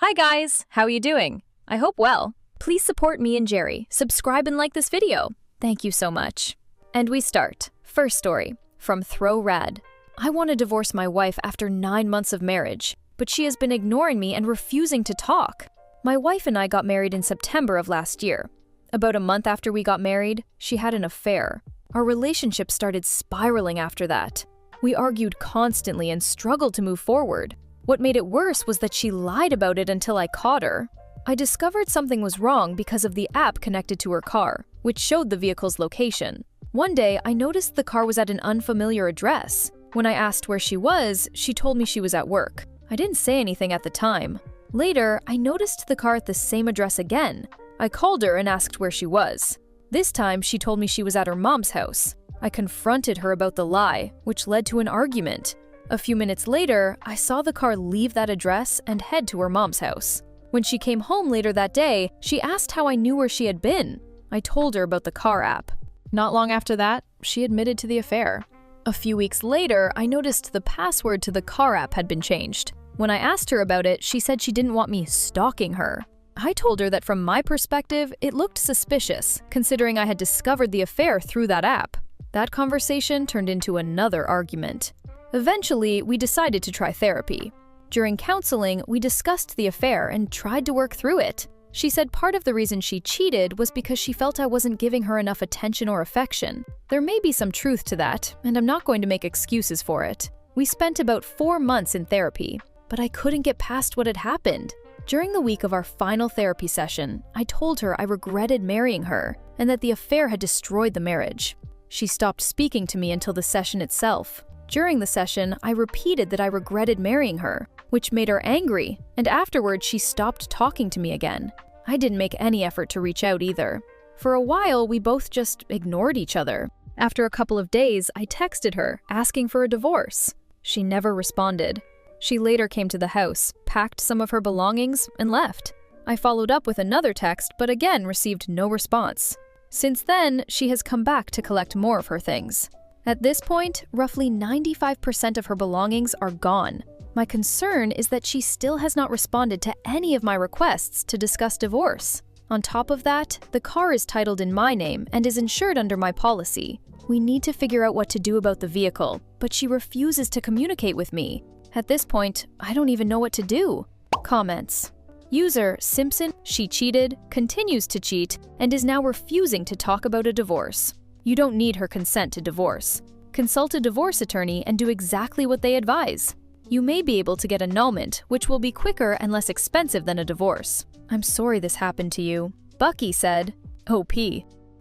Hi guys, how are you doing? I hope well. Please support me and Jerry. Subscribe and like this video. Thank you so much. And we start. First story, from Throw Rad. I want to divorce my wife after 9 months of marriage, but she has been ignoring me and refusing to talk. My wife and I got married in September of last year. About a month after we got married, she had an affair. Our relationship started spiraling after that. We argued constantly and struggled to move forward. What made it worse was that she lied about it until I caught her. I discovered something was wrong because of the app connected to her car, which showed the vehicle's location. One day, I noticed the car was at an unfamiliar address. When I asked where she was, she told me she was at work. I didn't say anything at the time. Later, I noticed the car at the same address again. I called her and asked where she was. This time, she told me she was at her mom's house. I confronted her about the lie, which led to an argument. A few minutes later, I saw the car leave that address and head to her mom's house. When she came home later that day, she asked how I knew where she had been. I told her about the car app. Not long after that, she admitted to the affair. A few weeks later, I noticed the password to the car app had been changed. When I asked her about it, she said she didn't want me stalking her. I told her that from my perspective, it looked suspicious, considering I had discovered the affair through that app. That conversation turned into another argument. Eventually, we decided to try therapy. During counseling, we discussed the affair and tried to work through it. She said part of the reason she cheated was because she felt I wasn't giving her enough attention or affection. There may be some truth to that, and I'm not going to make excuses for it. We spent about 4 months in therapy, but I couldn't get past what had happened. During the week of our final therapy session, I told her I regretted marrying her and that the affair had destroyed the marriage. She stopped speaking to me until the session itself. During the session, I repeated that I regretted marrying her, which made her angry, and afterwards she stopped talking to me again. I didn't make any effort to reach out either. For a while, we both just ignored each other. After a couple of days, I texted her, asking for a divorce. She never responded. She later came to the house, packed some of her belongings, and left. I followed up with another text, but again received no response. Since then, she has come back to collect more of her things. At this point, roughly 95% of her belongings are gone. My concern is that she still has not responded to any of my requests to discuss divorce. On top of that, the car is titled in my name and is insured under my policy. We need to figure out what to do about the vehicle, but she refuses to communicate with me. At this point, I don't even know what to do. Comments. User Simpson, she cheated, continues to cheat, and is now refusing to talk about a divorce. You don't need her consent to divorce. Consult a divorce attorney and do exactly what they advise. You may be able to get annulment, which will be quicker and less expensive than a divorce. I'm sorry this happened to you. Bucky said, OP.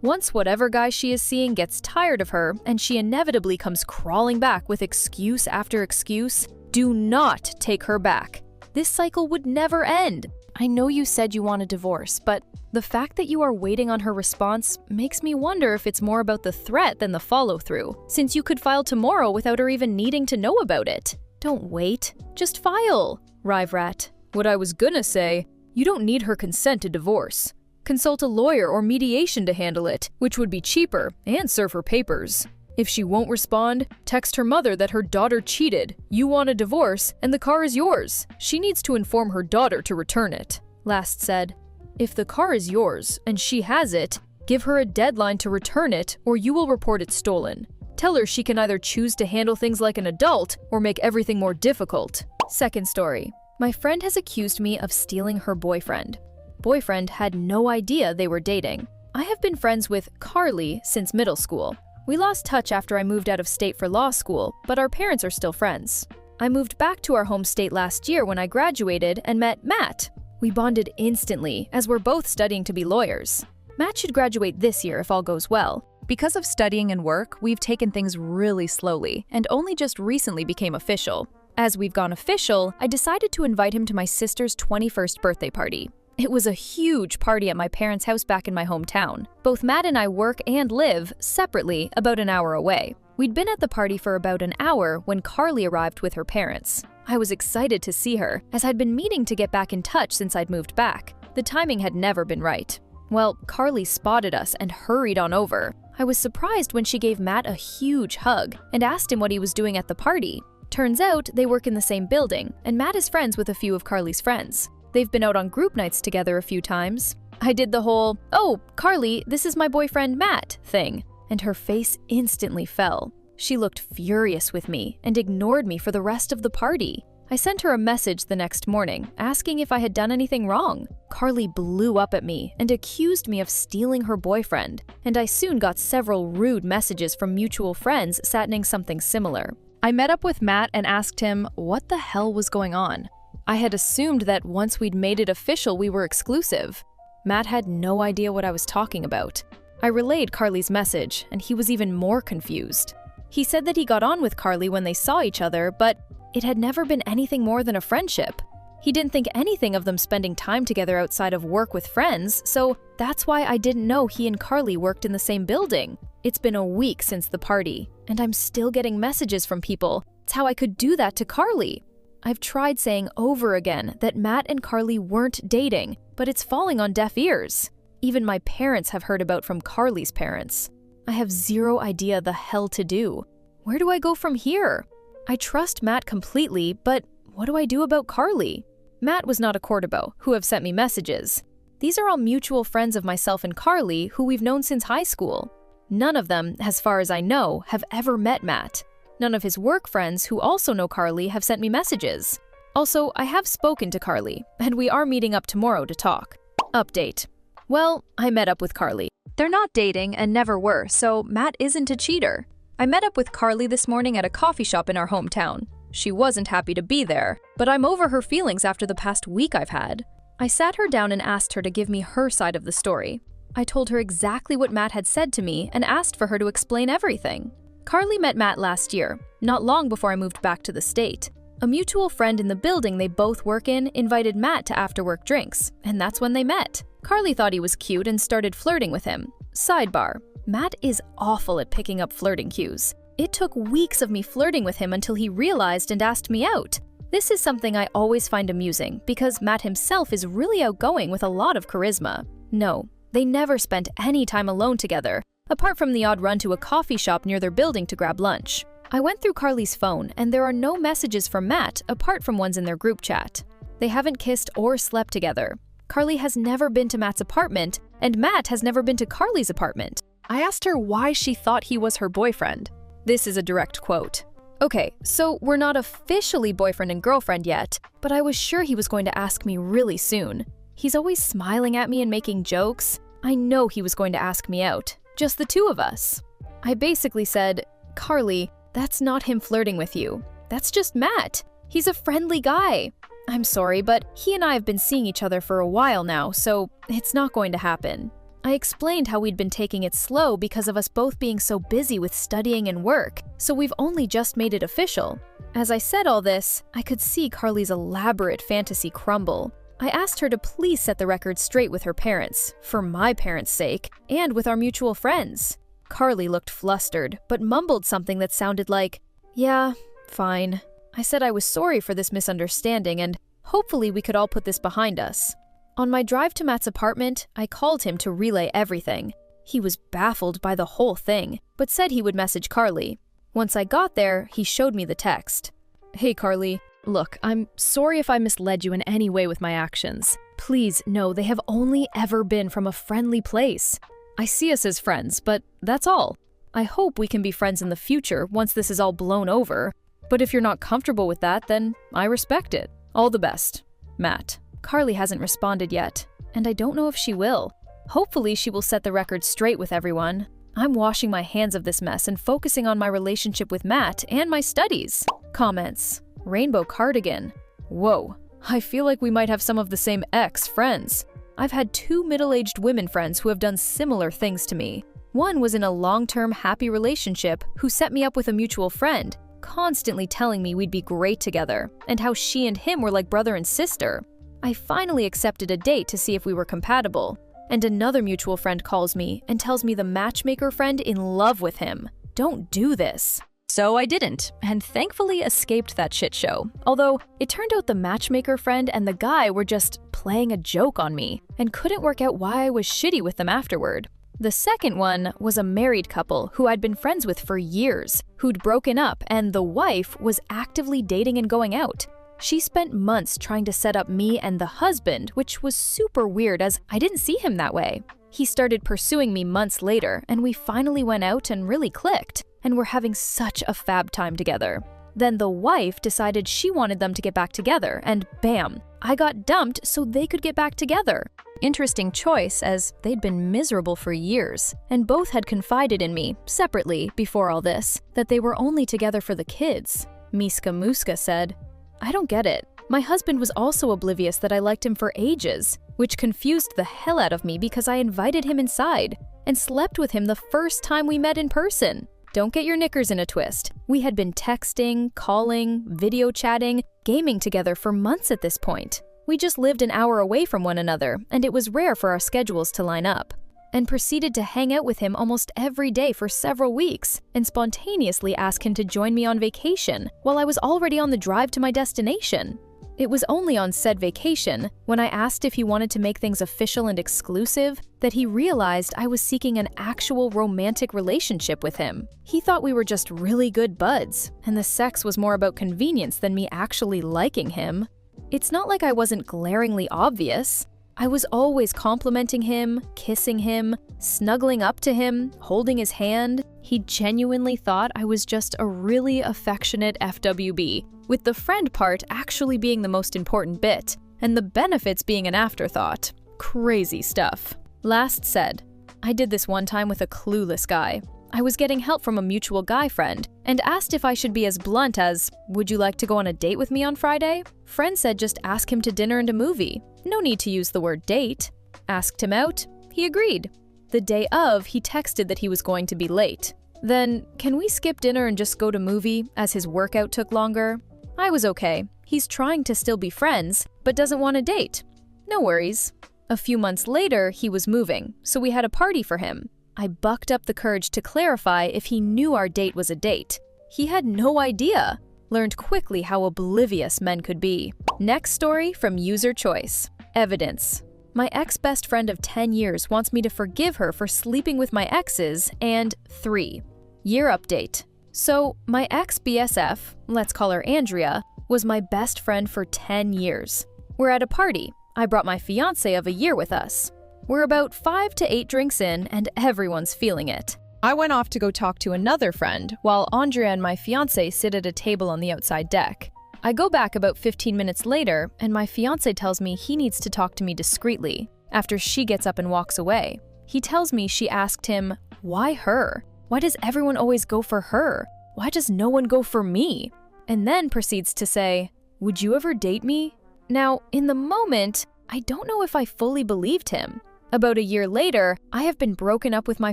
Once whatever guy she is seeing gets tired of her and she inevitably comes crawling back with excuse after excuse, do not take her back. This cycle would never end. I know you said you want a divorce, but the fact that you are waiting on her response makes me wonder if it's more about the threat than the follow-through, since you could file tomorrow without her even needing to know about it. Don't wait, just file. Riverat. What I was gonna say, you don't need her consent to divorce. Consult a lawyer or mediation to handle it, which would be cheaper and serve her papers. If she won't respond, text her mother that her daughter cheated, you want a divorce, and the car is yours. She needs to inform her daughter to return it. Last said, if the car is yours and she has it, give her a deadline to return it or you will report it stolen. Tell her she can either choose to handle things like an adult or make everything more difficult. Second story. My friend has accused me of stealing her boyfriend. Boyfriend had no idea they were dating. I have been friends with Carly since middle school. We lost touch after I moved out of state for law school, but our parents are still friends. I moved back to our home state last year when I graduated and met Matt. We bonded instantly, as we're both studying to be lawyers. Matt should graduate this year if all goes well. Because of studying and work, we've taken things really slowly, and only just recently became official. As we've gone official, I decided to invite him to my sister's 21st birthday party. It was a huge party at my parents' house back in my hometown. Both Matt and I work and live separately about an hour away. We'd been at the party for about an hour when Carly arrived with her parents. I was excited to see her, as I'd been meaning to get back in touch since I'd moved back. The timing had never been right. Well, Carly spotted us and hurried on over. I was surprised when she gave Matt a huge hug and asked him what he was doing at the party. Turns out they work in the same building, and Matt is friends with a few of Carly's friends. They've been out on group nights together a few times. I did the whole, "Oh, Carly, this is my boyfriend Matt" thing, and her face instantly fell. She looked furious with me and ignored me for the rest of the party. I sent her a message the next morning, asking if I had done anything wrong. Carly blew up at me and accused me of stealing her boyfriend, and I soon got several rude messages from mutual friends saying something similar. I met up with Matt and asked him what the hell was going on. I had assumed that once we'd made it official, we were exclusive. Matt had no idea what I was talking about. I relayed Carly's message, and he was even more confused. He said that he got on with Carly when they saw each other, but it had never been anything more than a friendship. He didn't think anything of them spending time together outside of work with friends, so that's why I didn't know he and Carly worked in the same building. It's been a week since the party, and I'm still getting messages from people. It's how I could do that to Carly. I've tried saying over again that Matt and Carly weren't dating, but it's falling on deaf ears. Even my parents have heard about from Carly's parents. I have zero idea the hell to do. Where do I go from here? I trust Matt completely, but what do I do about Carly? Matt was not a Cordobo, who have sent me messages. These are all mutual friends of myself and Carly who we've known since high school. None of them, as far as I know, have ever met Matt. None of his work friends who also know Carly have sent me messages. Also, I have spoken to Carly, and we are meeting up tomorrow to talk. Update. Well, I met up with Carly. They're not dating and never were, so Matt isn't a cheater. I met up with Carly this morning at a coffee shop in our hometown. She wasn't happy to be there, but I'm over her feelings after the past week I've had. I sat her down and asked her to give me her side of the story. I told her exactly what Matt had said to me and asked for her to explain everything. Carly met Matt last year, not long before I moved back to the state. A mutual friend in the building they both work in invited Matt to after-work drinks, and that's when they met. Carly thought he was cute and started flirting with him. Sidebar. Matt is awful at picking up flirting cues. It took weeks of me flirting with him until he realized and asked me out. This is something I always find amusing because Matt himself is really outgoing with a lot of charisma. No, they never spent any time alone together, apart from the odd run to a coffee shop near their building to grab lunch. I went through Carly's phone and there are no messages from Matt apart from ones in their group chat. They haven't kissed or slept together. Carly has never been to Matt's apartment, and Matt has never been to Carly's apartment. I asked her why she thought he was her boyfriend. This is a direct quote. Okay, so we're not officially boyfriend and girlfriend yet, but I was sure he was going to ask me really soon. He's always smiling at me and making jokes. I know he was going to ask me out, just the two of us. I basically said, "Carly, that's not him flirting with you. That's just Matt. He's a friendly guy. I'm sorry, but he and I have been seeing each other for a while now, so it's not going to happen." I explained how we'd been taking it slow because of us both being so busy with studying and work, so we've only just made it official. As I said all this, I could see Carly's elaborate fantasy crumble. I asked her to please set the record straight with her parents, for my parents' sake, and with our mutual friends. Carly looked flustered, but mumbled something that sounded like, "Yeah, fine." I said I was sorry for this misunderstanding and hopefully we could all put this behind us. On my drive to Matt's apartment, I called him to relay everything. He was baffled by the whole thing, but said he would message Carly. Once I got there, he showed me the text. "Hey Carly, look, I'm sorry if I misled you in any way with my actions. Please know they have only ever been from a friendly place. I see us as friends, but that's all. I hope we can be friends in the future once this is all blown over. But if you're not comfortable with that, then I respect it. All the best. Matt." Carly hasn't responded yet, and I don't know if she will. Hopefully she will set the record straight with everyone. I'm washing my hands of this mess and focusing on my relationship with Matt and my studies. Comments. Rainbow cardigan. Whoa, I feel like we might have some of the same ex-friends. I've had 2 middle-aged women friends who have done similar things to me. One was in a long-term happy relationship who set me up with a mutual friend, constantly telling me we'd be great together and how she and him were like brother and sister. I finally accepted a date to see if we were compatible, and another mutual friend calls me and tells me the matchmaker friend in love with him. Don't do this. So I didn't, and thankfully escaped that shit show. Although, it turned out the matchmaker friend and the guy were just playing a joke on me, and couldn't work out why I was shitty with them afterward. The second one was a married couple who I'd been friends with for years, who'd broken up, and the wife was actively dating and going out. She spent months trying to set up me and the husband, which was super weird as I didn't see him that way. He started pursuing me months later, and we finally went out and really clicked, and we're having such a fab time together. Then the wife decided she wanted them to get back together, and bam, I got dumped so they could get back together. Interesting choice, as they'd been miserable for years, and both had confided in me, separately, before all this, that they were only together for the kids. Miska Muska said, "I don't get it. My husband was also oblivious that I liked him for ages, which confused the hell out of me because I invited him inside and slept with him the first time we met in person. Don't get your knickers in a twist. We had been texting, calling, video chatting, gaming together for months at this point. We just lived an hour away from one another, and it was rare for our schedules to line up. And proceeded to hang out with him almost every day for several weeks, and spontaneously ask him to join me on vacation while I was already on the drive to my destination. It was only on said vacation, when I asked if he wanted to make things official and exclusive, that he realized I was seeking an actual romantic relationship with him. He thought we were just really good buds, and the sex was more about convenience than me actually liking him. It's not like I wasn't glaringly obvious. I was always complimenting him, kissing him, snuggling up to him, holding his hand. He genuinely thought I was just a really affectionate FWB, with the friend part actually being the most important bit, and the benefits being an afterthought. Crazy stuff. Last said, I did this one time with a clueless guy. I was getting help from a mutual guy friend and asked if I should be as blunt as, "Would you like to go on a date with me on Friday?" Friend said just ask him to dinner and a movie. No need to use the word date. Asked him out. He agreed. The day of, he texted that he was going to be late. Then, "Can we skip dinner and just go to movie, as his workout took longer?" I was okay. He's trying to still be friends, but doesn't want a date. No worries. A few months later, he was moving, so we had a party for him. I bucked up the courage to clarify if he knew our date was a date. He had no idea. Learned quickly how oblivious men could be. Next story from user choice. Evidence. My ex-best friend of 10 years wants me to forgive her for sleeping with my exes, and 3. Year update. So, my ex-BSF, let's call her Andrea, was my best friend for 10 years. We're at a party. I brought my fiancé of a year with us. We're about 5 to 8 drinks in, and everyone's feeling it. I went off to go talk to another friend, while Andrea and my fiancé sit at a table on the outside deck. I go back about 15 minutes later, and my fiancé tells me he needs to talk to me discreetly, after she gets up and walks away. He tells me she asked him, "Why her? Why does everyone always go for her? Why does no one go for me?" And then proceeds to say, "Would you ever date me?" Now, in the moment, I don't know if I fully believed him. About a year later, I have been broken up with my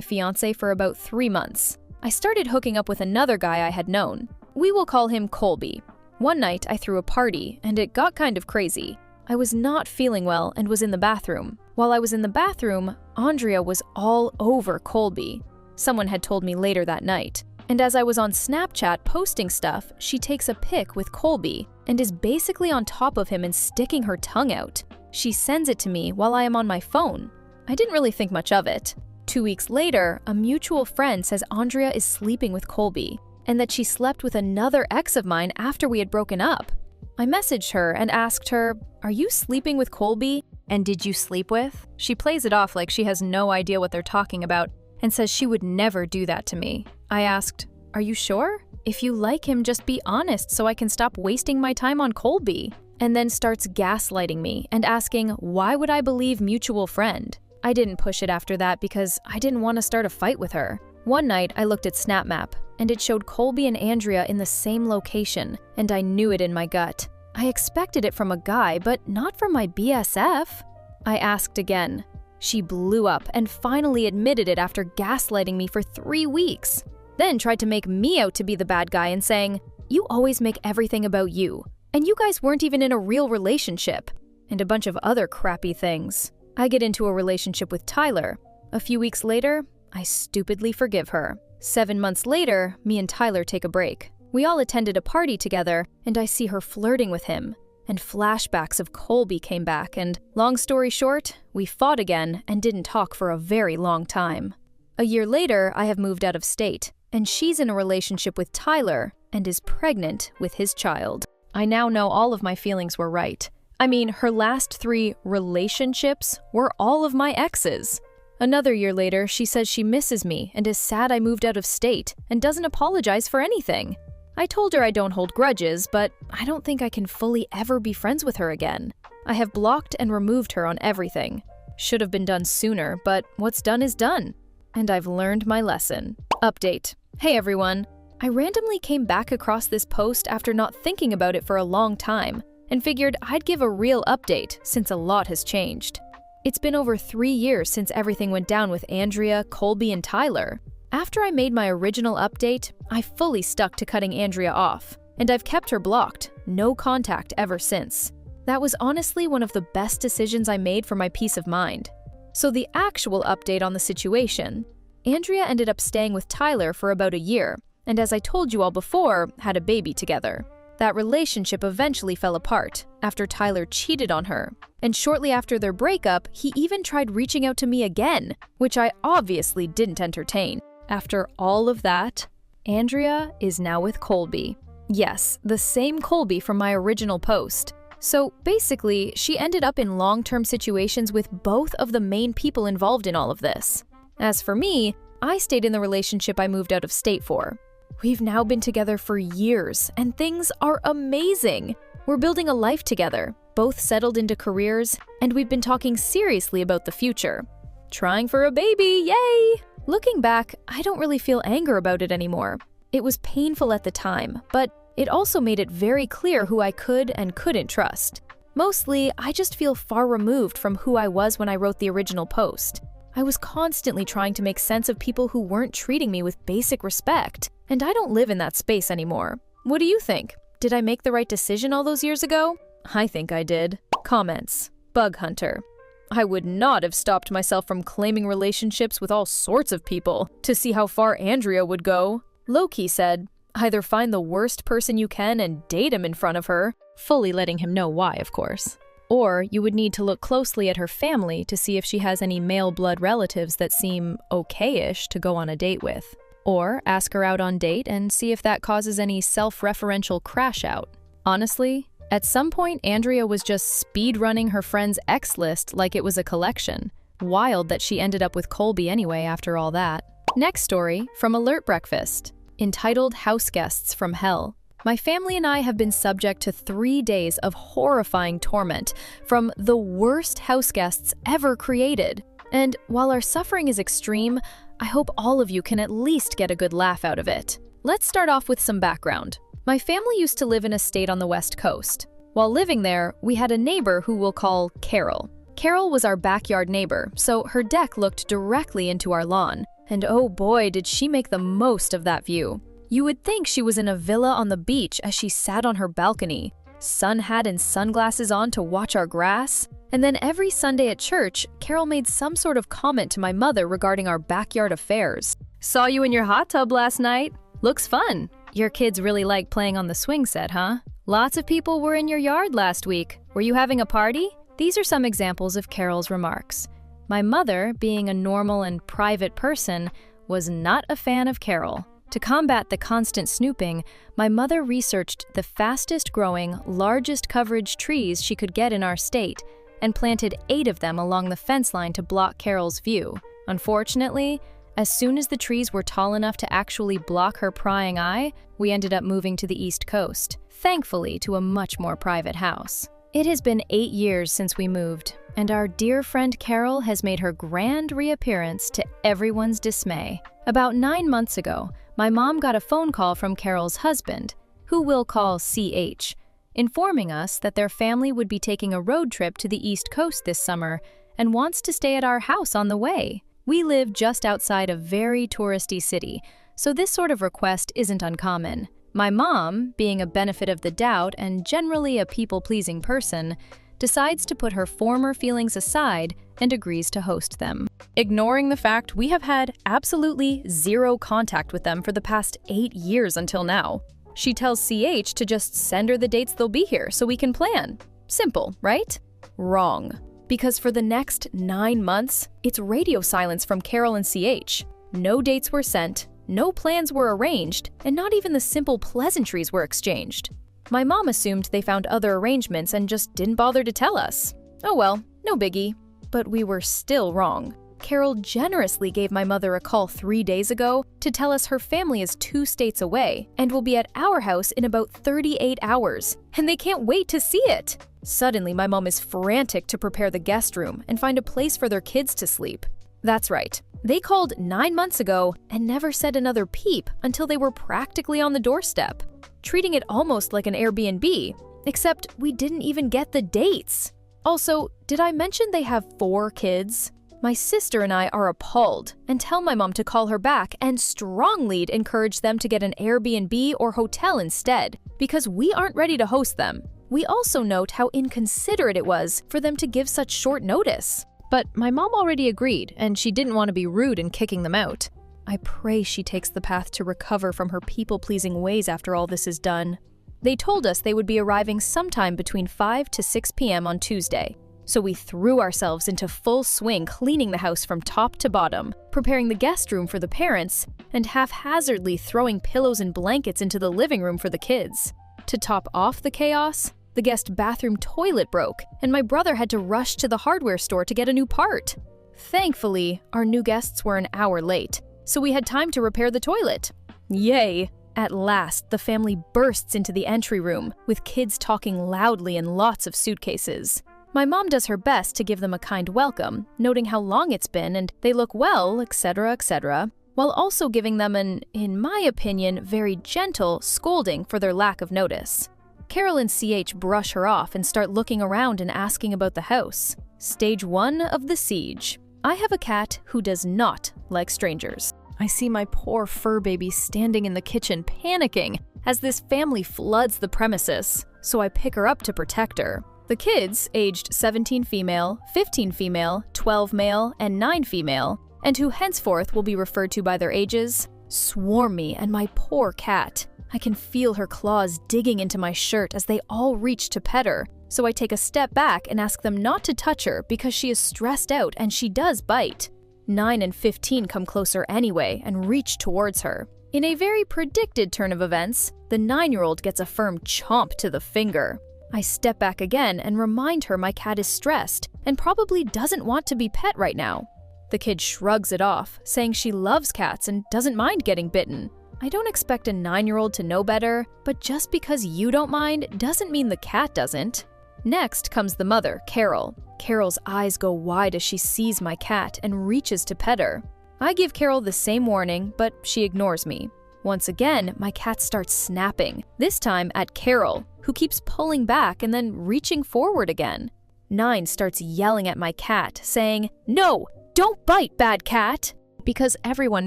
fiancé for about 3 months. I started hooking up with another guy I had known. We will call him Colby. One night, I threw a party, and it got kind of crazy. I was not feeling well and was in the bathroom. While I was in the bathroom, Andrea was all over Colby. Someone had told me later that night. And as I was on Snapchat posting stuff, she takes a pic with Colby and is basically on top of him and sticking her tongue out. She sends it to me while I am on my phone. I didn't really think much of it. 2 weeks later, a mutual friend says Andrea is sleeping with Colby, and that she slept with another ex of mine after we had broken up. I messaged her and asked her, "Are you sleeping with Colby? And did you sleep with?" She plays it off like she has no idea what they're talking about, and says she would never do that to me. I asked, "Are you sure? If you like him, just be honest so I can stop wasting my time on Colby." And then starts gaslighting me and asking, why would I believe mutual friend? I didn't push it after that because I didn't want to start a fight with her. One night, I looked at SnapMap, and it showed Colby and Andrea in the same location, and I knew it in my gut. I expected it from a guy, but not from my BSF. I asked again. She blew up and finally admitted it after gaslighting me for 3 weeks. Then tried to make me out to be the bad guy and saying, "You always make everything about you, and you guys weren't even in a real relationship," and a bunch of other crappy things. I get into a relationship with Tyler. A few weeks later, I stupidly forgive her. 7 months later, me and Tyler take a break. We all attended a party together, and I see her flirting with him. And flashbacks of Colby came back, and long story short, we fought again and didn't talk for a very long time. A year later, I have moved out of state, and she's in a relationship with Tyler and is pregnant with his child. I now know all of my feelings were right. I mean, her last 3 relationships were all of my exes. Another year later, she says she misses me and is sad I moved out of state and doesn't apologize for anything. I told her I don't hold grudges, but I don't think I can fully ever be friends with her again. I have blocked and removed her on everything. Should have been done sooner, but what's done is done. And I've learned my lesson. Update. Hey everyone. I randomly came back across this post after not thinking about it for a long time and figured I'd give a real update since a lot has changed. It's been over 3 years since everything went down with Andrea, Colby, and Tyler. After I made my original update, I fully stuck to cutting Andrea off, and I've kept her blocked, no contact ever since. That was honestly one of the best decisions I made for my peace of mind. So the actual update on the situation, Andrea ended up staying with Tyler for about a year, and as I told you all before, had a baby together. That relationship eventually fell apart after Tyler cheated on her, and shortly after their breakup, he even tried reaching out to me again, which I obviously didn't entertain. After all of that, Andrea is now with Colby. Yes, the same Colby from my original post. So basically, she ended up in long-term situations with both of the main people involved in all of this. As for me, I stayed in the relationship I moved out of state for. We've now been together for years, and things are amazing. We're building a life together, both settled into careers, and we've been talking seriously about the future. Trying for a baby, yay! Looking back, I don't really feel anger about it anymore. It was painful at the time, but it also made it very clear who I could and couldn't trust. Mostly, I just feel far removed from who I was when I wrote the original post. I was constantly trying to make sense of people who weren't treating me with basic respect, and I don't live in that space anymore. What do you think? Did I make the right decision all those years ago? I think I did. Comments. Bug Hunter. I would not have stopped myself from claiming relationships with all sorts of people to see how far Andrea would go. Loki said, either find the worst person you can and date him in front of her, fully letting him know why, of course. Or you would need to look closely at her family to see if she has any male blood relatives that seem okay-ish to go on a date with. Or ask her out on date and see if that causes any self-referential crash out. Honestly, at some point Andrea was just speed-running her friend's ex list like it was a collection. Wild that she ended up with Colby anyway after all that. Next story from Alert Breakfast, entitled House Guests from Hell. My family and I have been subject to 3 days of horrifying torment from the worst house guests ever created. And while our suffering is extreme, I hope all of you can at least get a good laugh out of it. Let's start off with some background. My family used to live in a state on the West Coast. While living there, we had a neighbor who we'll call Carol. Carol was our backyard neighbor, so her deck looked directly into our lawn. And oh boy, did she make the most of that view. You would think she was in a villa on the beach as she sat on her balcony, sun hat and sunglasses on to watch our grass. And then every Sunday at church, Carol made some sort of comment to my mother regarding our backyard affairs. Saw you in your hot tub last night. Looks fun. Your kids really like playing on the swing set, huh? Lots of people were in your yard last week. Were you having a party? These are some examples of Carol's remarks. My mother, being a normal and private person, was not a fan of Carol. To combat the constant snooping, my mother researched the fastest-growing, largest coverage trees she could get in our state and planted 8 of them along the fence line to block Carol's view. Unfortunately, as soon as the trees were tall enough to actually block her prying eye, we ended up moving to the East Coast, thankfully to a much more private house. It has been 8 years since we moved, and our dear friend Carol has made her grand reappearance to everyone's dismay. About 9 months ago, my mom got a phone call from Carol's husband, who we'll call CH, informing us that their family would be taking a road trip to the East Coast this summer and wants to stay at our house on the way. We live just outside a very touristy city, so this sort of request isn't uncommon. My mom, being a benefit of the doubt and generally a people-pleasing person, decides to put her former feelings aside and agrees to host them, ignoring the fact we have had absolutely zero contact with them for the past 8 years until now. She tells CH to just send her the dates they'll be here so we can plan. Simple, right? Wrong. Because for the next 9 months, it's radio silence from Carol and CH. No dates were sent, no plans were arranged, and not even the simple pleasantries were exchanged. My mom assumed they found other arrangements and just didn't bother to tell us. Oh well, no biggie. But we were still wrong. Carol generously gave my mother a call 3 days ago to tell us her family is 2 states away and will be at our house in about 38 hours, and they can't wait to see it. Suddenly, my mom is frantic to prepare the guest room and find a place for their kids to sleep. That's right. They called 9 months ago and never said another peep until they were practically on the doorstep, treating it almost like an Airbnb, except we didn't even get the dates. Also, did I mention they have 4 kids? My sister and I are appalled and tell my mom to call her back and strongly encourage them to get an Airbnb or hotel instead, because we aren't ready to host them. We also note how inconsiderate it was for them to give such short notice. But my mom already agreed, and she didn't want to be rude in kicking them out. I pray she takes the path to recover from her people-pleasing ways after all this is done. They told us they would be arriving sometime between 5 to 6 p.m. on Tuesday. So we threw ourselves into full swing cleaning the house from top to bottom, preparing the guest room for the parents, and haphazardly throwing pillows and blankets into the living room for the kids. To top off the chaos, the guest bathroom toilet broke, and my brother had to rush to the hardware store to get a new part. Thankfully, our new guests were an hour late, so we had time to repair the toilet. Yay! At last, the family bursts into the entry room, with kids talking loudly and lots of suitcases. My mom does her best to give them a kind welcome, noting how long it's been and they look well, etc., while also giving them an, in my opinion, very gentle scolding for their lack of notice. Carol and CH brush her off and start looking around and asking about the house. Stage 1 of the siege. I have a cat who does not like strangers. I see my poor fur baby standing in the kitchen panicking as this family floods the premises, so I pick her up to protect her. The kids, aged 17 female, 15 female, 12 male, and 9 female, and who henceforth will be referred to by their ages, swarm me and my poor cat. I can feel her claws digging into my shirt as they all reach to pet her, so I take a step back and ask them not to touch her because she is stressed out and she does bite. 9 and 15 come closer anyway and reach towards her. In a very predicted turn of events, the 9-year-old gets a firm chomp to the finger. I step back again and remind her my cat is stressed and probably doesn't want to be pet right now. The kid shrugs it off, saying she loves cats and doesn't mind getting bitten. I don't expect a 9-year-old to know better, but just because you don't mind doesn't mean the cat doesn't. Next comes the mother, Carol. Carol's eyes go wide as she sees my cat and reaches to pet her. I give Carol the same warning, but she ignores me. Once again, my cat starts snapping, this time at Carol, who keeps pulling back and then reaching forward again. 9 starts yelling at my cat, saying, "No, don't bite, bad cat!" Because everyone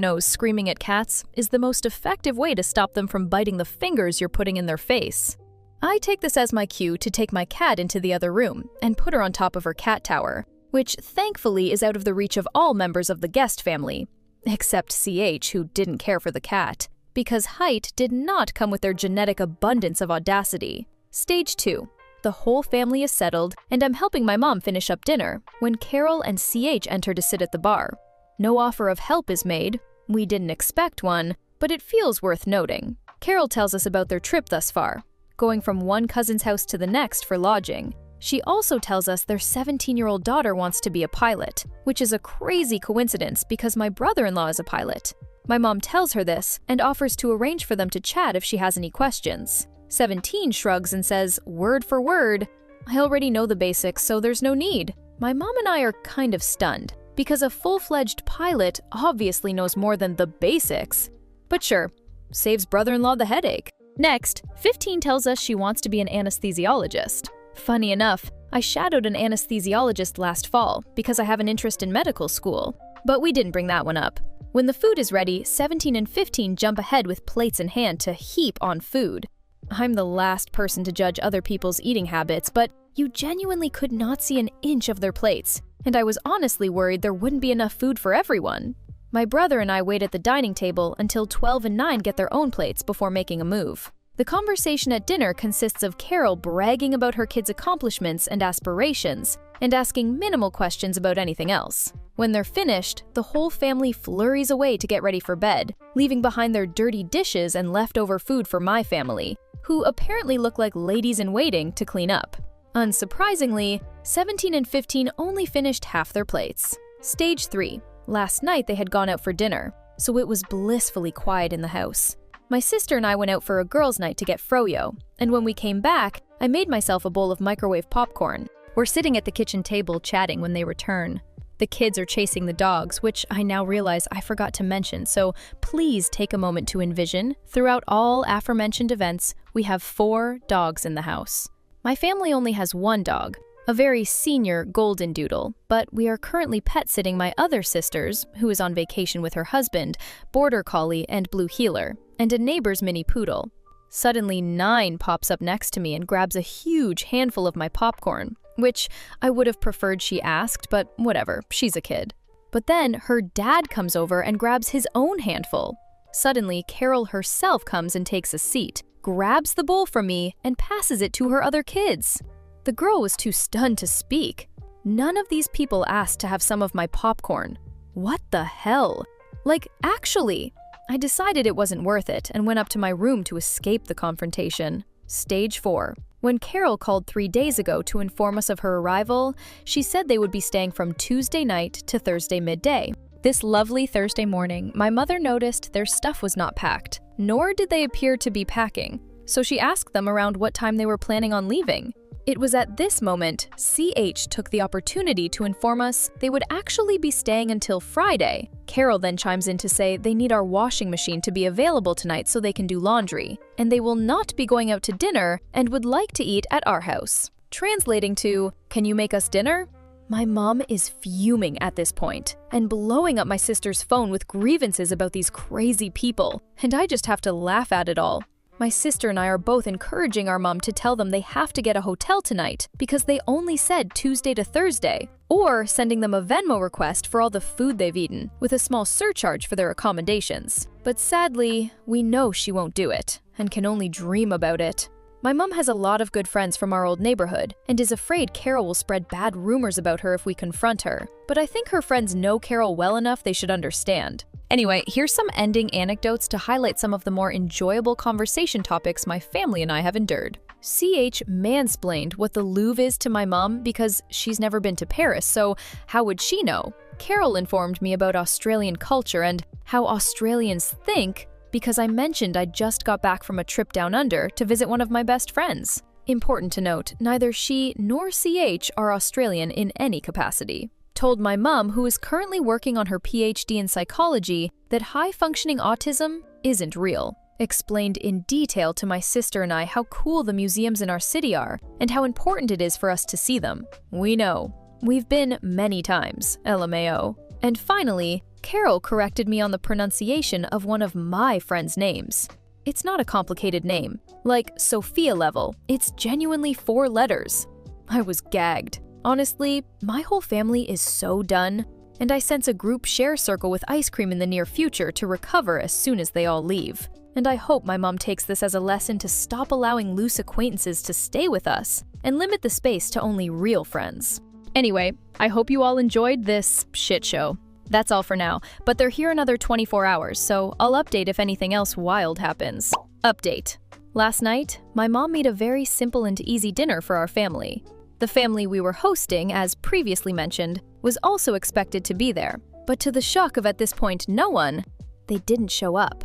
knows screaming at cats is the most effective way to stop them from biting the fingers you're putting in their face. I take this as my cue to take my cat into the other room and put her on top of her cat tower, which thankfully is out of the reach of all members of the guest family, except CH, who didn't care for the cat, because height did not come with their genetic abundance of audacity. Stage 2. The whole family is settled, and I'm helping my mom finish up dinner when Carol and CH enter to sit at the bar. No offer of help is made. We didn't expect one, but it feels worth noting. Carol tells us about their trip thus far, going from one cousin's house to the next for lodging. She also tells us their 17-year-old daughter wants to be a pilot, which is a crazy coincidence because my brother-in-law is a pilot. My mom tells her this and offers to arrange for them to chat if she has any questions. 17 shrugs and says, word for word, "I already know the basics, so there's no need." My mom and I are kind of stunned, because a full-fledged pilot obviously knows more than the basics. But sure, saves brother-in-law the headache. Next, 15 tells us she wants to be an anesthesiologist. Funny enough, I shadowed an anesthesiologist last fall because I have an interest in medical school, but we didn't bring that one up. When the food is ready, 17 and 15 jump ahead with plates in hand to heap on food. I'm the last person to judge other people's eating habits, but you genuinely could not see an inch of their plates, and I was honestly worried there wouldn't be enough food for everyone. My brother and I wait at the dining table until 12 and 9 get their own plates before making a move. The conversation at dinner consists of Carol bragging about her kids' accomplishments and aspirations, and asking minimal questions about anything else. When they're finished, the whole family flurries away to get ready for bed, leaving behind their dirty dishes and leftover food for my family, who apparently look like ladies-in-waiting to clean up. Unsurprisingly, 17 and 15 only finished half their plates. Stage 3. Last night they had gone out for dinner, so it was blissfully quiet in the house. My sister and I went out for a girls' night to get froyo, and when we came back, I made myself a bowl of microwave popcorn. We're sitting at the kitchen table chatting when they return. The kids are chasing the dogs, which I now realize I forgot to mention, so please take a moment to envision, throughout all aforementioned events, we have 4 dogs in the house. My family only has 1 dog, a very senior golden doodle, but we are currently pet-sitting my other sister's, who is on vacation with her husband, border collie and blue heeler, and a neighbor's mini poodle. Suddenly, 9 pops up next to me and grabs a huge handful of my popcorn, which I would have preferred she asked, but whatever, she's a kid. But then her dad comes over and grabs his own handful. Suddenly, Carol herself comes and takes a seat, grabs the bowl from me, and passes it to her other kids. The girl was too stunned to speak. None of these people asked to have some of my popcorn. What the hell? Like, actually, I decided it wasn't worth it and went up to my room to escape the confrontation. Stage 4. When Carol called 3 days ago to inform us of her arrival, she said they would be staying from Tuesday night to Thursday midday. This lovely Thursday morning, my mother noticed their stuff was not packed, nor did they appear to be packing, so she asked them around what time they were planning on leaving. It was at this moment CH took the opportunity to inform us they would actually be staying until Friday. Carol then chimes in to say they need our washing machine to be available tonight so they can do laundry, and they will not be going out to dinner and would like to eat at our house. Translating to, "Can you make us dinner?" My mom is fuming at this point and blowing up my sister's phone with grievances about these crazy people, and I just have to laugh at it all. My sister and I are both encouraging our mom to tell them they have to get a hotel tonight because they only said Tuesday to Thursday, or sending them a Venmo request for all the food they've eaten, with a small surcharge for their accommodations. But sadly, we know she won't do it, and can only dream about it. My mom has a lot of good friends from our old neighborhood, and is afraid Carol will spread bad rumors about her if we confront her. But I think her friends know Carol well enough they should understand. Anyway, here's some ending anecdotes to highlight some of the more enjoyable conversation topics my family and I have endured. CH mansplained what the Louvre is to my mom because she's never been to Paris, so how would she know? Carol informed me about Australian culture and how Australians think because I mentioned I just got back from a trip down under to visit one of my best friends. Important to note, neither she nor CH are Australian in any capacity. Told my mom, who is currently working on her PhD in psychology, that high-functioning autism isn't real. Explained in detail to my sister and I how cool the museums in our city are and how important it is for us to see them. We know. We've been many times, LMAO. And finally, Carol corrected me on the pronunciation of one of my friends' names. It's not a complicated name. Like Sophia level, it's genuinely 4 letters. I was gagged. Honestly, my whole family is so done, and I sense a group share circle with ice cream in the near future to recover as soon as they all leave. And I hope my mom takes this as a lesson to stop allowing loose acquaintances to stay with us and limit the space to only real friends. Anyway, I hope you all enjoyed this shit show. That's all for now, but they're here another 24 hours, so I'll update if anything else wild happens. Update. Last night, my mom made a very simple and easy dinner for our family. The family we were hosting, as previously mentioned, was also expected to be there, but to the shock of at this point no one, they didn't show up.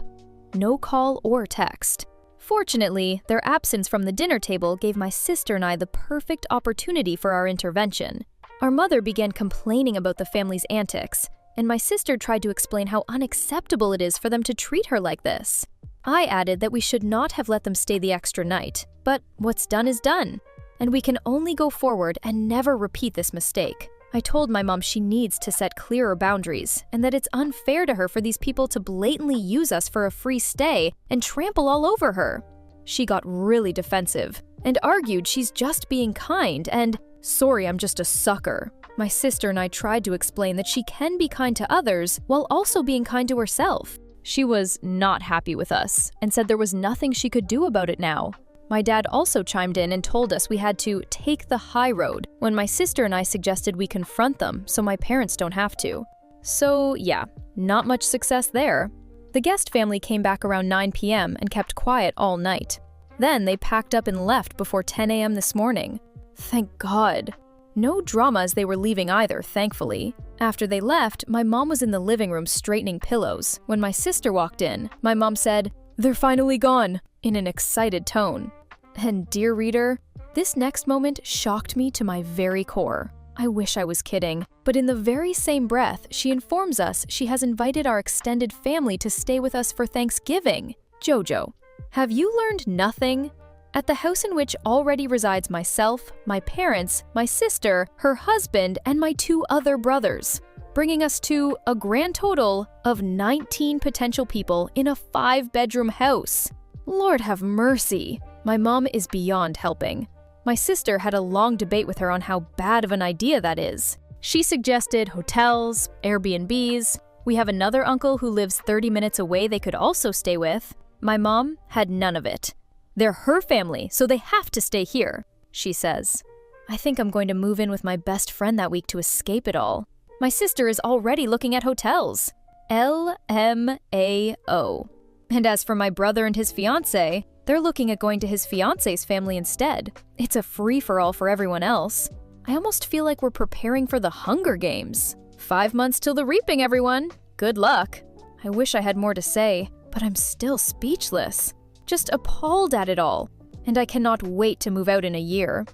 No call or text. Fortunately, their absence from the dinner table gave my sister and I the perfect opportunity for our intervention. Our mother began complaining about the family's antics, and my sister tried to explain how unacceptable it is for them to treat her like this. I added that we should not have let them stay the extra night, but what's done is done, and we can only go forward and never repeat this mistake. I told my mom she needs to set clearer boundaries, and that it's unfair to her for these people to blatantly use us for a free stay and trample all over her. She got really defensive, and argued she's just being kind and, "Sorry, I'm just a sucker." My sister and I tried to explain that she can be kind to others while also being kind to herself. She was not happy with us and said there was nothing she could do about it now. My dad also chimed in and told us we had to take the high road when my sister and I suggested we confront them so my parents don't have to. So yeah, not much success there. The guest family came back around 9 p.m. and kept quiet all night. Then they packed up and left before 10 a.m. this morning. Thank God. No drama as they were leaving either, thankfully. After they left, my mom was in the living room straightening pillows. When my sister walked in, my mom said, "They're finally gone," in an excited tone. And dear reader, this next moment shocked me to my very core. I wish I was kidding, but in the very same breath, she informs us she has invited our extended family to stay with us for Thanksgiving. Jojo, have you learned nothing? At the house in which already resides myself, my parents, my sister, her husband, and my 2 other brothers, bringing us to a grand total of 19 potential people in a 5-bedroom house. Lord have mercy. My mom is beyond helping. My sister had a long debate with her on how bad of an idea that is. She suggested hotels, Airbnbs. We have another uncle who lives 30 minutes away they could also stay with. My mom had none of it. They're her family, so they have to stay here, she says. I think I'm going to move in with my best friend that week to escape it all. My sister is already looking at hotels. LMAO. And as for my brother and his fiancé, they're looking at going to his fiancé's family instead. It's a free-for-all for everyone else. I almost feel like we're preparing for the Hunger Games. 5 months till the reaping, everyone. Good luck. I wish I had more to say, but I'm still speechless. Just appalled at it all. And I cannot wait to move out in a year.